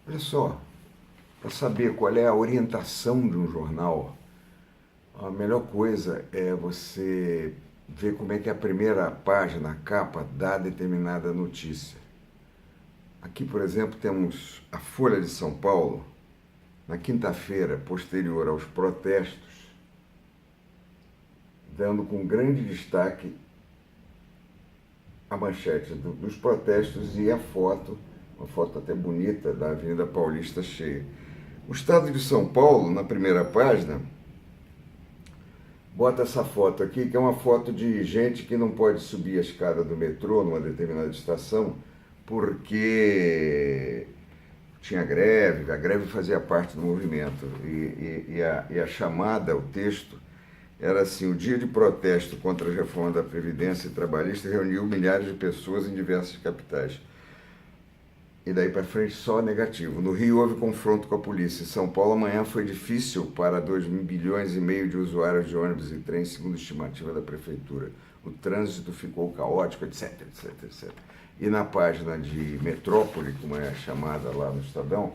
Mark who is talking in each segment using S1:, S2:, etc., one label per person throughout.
S1: Olha só, para saber qual é a orientação de um jornal, a melhor coisa é você ver como é que é a primeira página, a capa, dá determinada notícia. Aqui, por exemplo, temos a Folha de São Paulo, na quinta-feira posterior aos protestos, dando com grande destaque a manchete dos protestos e a foto, uma foto até bonita, da Avenida Paulista cheia. O Estado de São Paulo, na primeira página, bota essa foto aqui, que é uma foto de gente que não pode subir a escada do metrô numa determinada estação, porque tinha greve, a greve fazia parte do movimento. E a chamada, o texto, era assim: o dia de protesto contra a reforma da Previdência e Trabalhista reuniu milhares de pessoas em diversas capitais. E daí para frente só negativo. No Rio houve confronto com a polícia. Em São Paulo amanhã foi difícil para 2,5 bilhões de usuários de ônibus e trens, segundo a estimativa da prefeitura. O trânsito ficou caótico, etc, etc, etc. E na página de Metrópole, como é chamada lá no Estadão,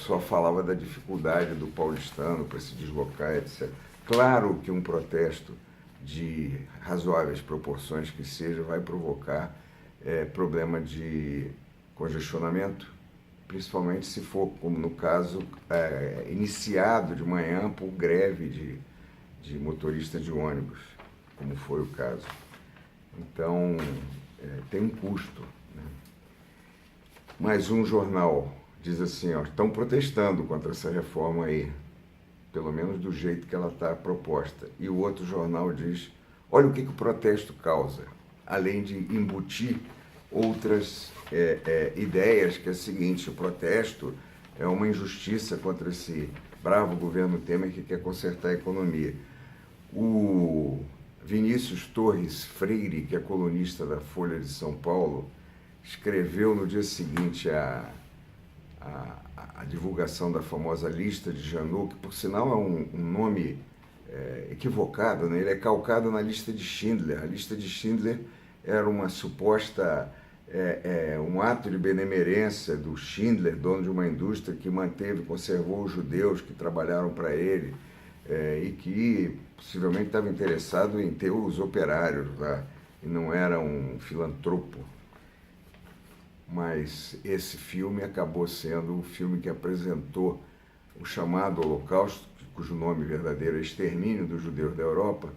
S1: só falava da dificuldade do paulistano para se deslocar, etc. Claro que um protesto de razoáveis proporções que seja vai provocar problema de congestionamento, principalmente se for, como no caso, iniciado de manhã por greve de motorista de ônibus, como foi o caso. Então, tem um custo, né? Mais um jornal diz assim, ó, estão protestando contra essa reforma aí, pelo menos do jeito que ela está proposta. E o outro jornal diz, olha o que o protesto causa, além de embutir outras ideias, que é o seguinte: o protesto é uma injustiça contra esse bravo governo Temer que quer consertar a economia. O Vinícius Torres Freire, que é colunista da Folha de São Paulo, escreveu no dia seguinte a divulgação da famosa lista de Janot, que por sinal é um nome equivocado, né? Ele é calcado na lista de Schindler. A lista de Schindler era uma suposta, um ato de benemerência do Schindler, dono de uma indústria que conservou os judeus que trabalharam para ele, e que possivelmente estava interessado em ter os operários lá, e não era um filantropo. Mas esse filme acabou sendo o filme que apresentou o chamado Holocausto, cujo nome verdadeiro é Extermínio dos Judeus da Europa,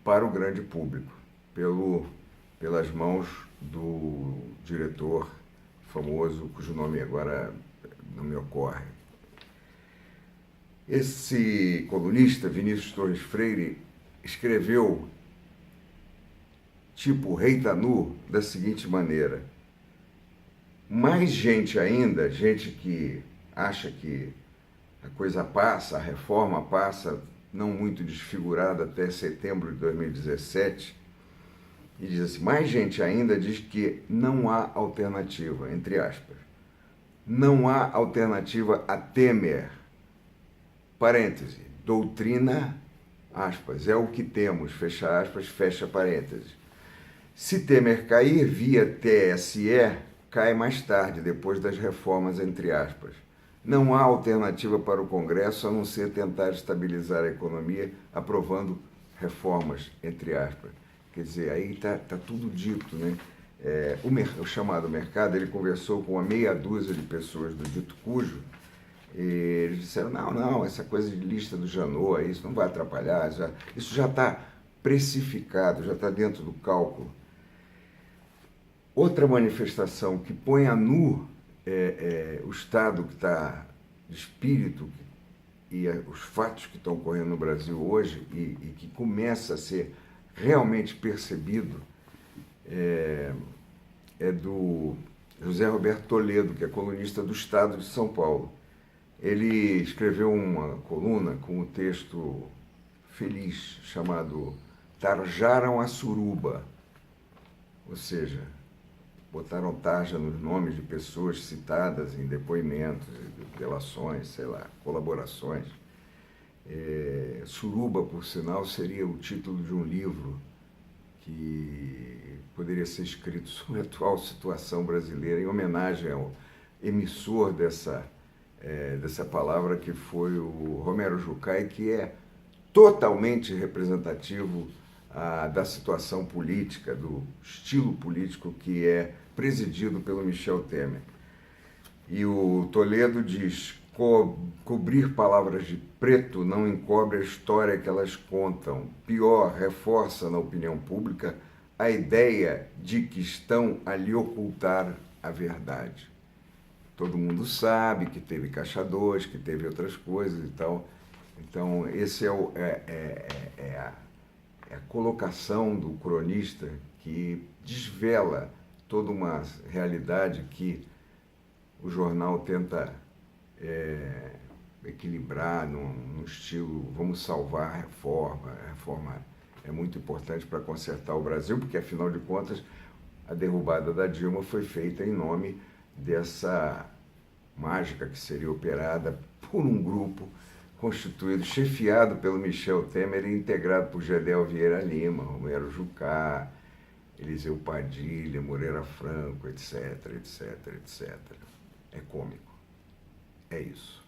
S1: para o grande público, pelas mãos do diretor famoso, cujo nome agora não me ocorre. Esse colunista, Vinícius Torres Freire, escreveu, tipo Rei Tanu, da seguinte maneira: mais gente ainda, gente que acha que a coisa passa, a reforma passa, não muito desfigurada até setembro de 2017, e diz assim, mais gente ainda diz que não há alternativa, entre aspas. Não há alternativa a Temer. Parêntese, doutrina, aspas, é o que temos, fecha aspas, fecha parêntese. Se Temer cair via TSE, cai mais tarde, depois das reformas, entre aspas. Não há alternativa para o Congresso a não ser tentar estabilizar a economia aprovando reformas, entre aspas. Quer dizer, aí está tudo dito, né? O chamado mercado, ele conversou com uma meia dúzia de pessoas do dito cujo, e eles disseram, não, essa coisa de lista do Janot, isso não vai atrapalhar, isso já está precificado, já está dentro do cálculo. Outra manifestação que põe a nu o estado que está de espírito e os fatos que estão ocorrendo no Brasil hoje e que começa a ser realmente percebido é do José Roberto Toledo, que é colunista do Estado de São Paulo. Ele escreveu uma coluna com um texto feliz chamado Tarjaram a Suruba, ou seja, botaram tarja nos nomes de pessoas citadas em depoimentos, delações, sei lá, colaborações. Suruba, por sinal, seria o título de um livro que poderia ser escrito sobre a atual situação brasileira, em homenagem ao emissor dessa palavra, que foi o Romero Jucá, e que é totalmente representativo da situação política, do estilo político que é presidido pelo Michel Temer. E o Toledo diz: cobrir palavras de preto não encobre a história que elas contam. Pior, reforça na opinião pública a ideia de que estão a lhe ocultar a verdade. Todo mundo sabe que teve Caixa 2, que teve outras coisas e tal. Então, esse é a colocação do cronista, que desvela toda uma realidade que o jornal tenta equilibrar no estilo vamos salvar a reforma. A reforma é muito importante para consertar o Brasil, porque, afinal de contas, a derrubada da Dilma foi feita em nome dessa mágica que seria operada por um grupo constituído, chefiado pelo Michel Temer e integrado por Gedel Vieira Lima, Romero Jucá, Eliseu Padilha, Moreira Franco, etc, etc, etc. É cômico. É isso.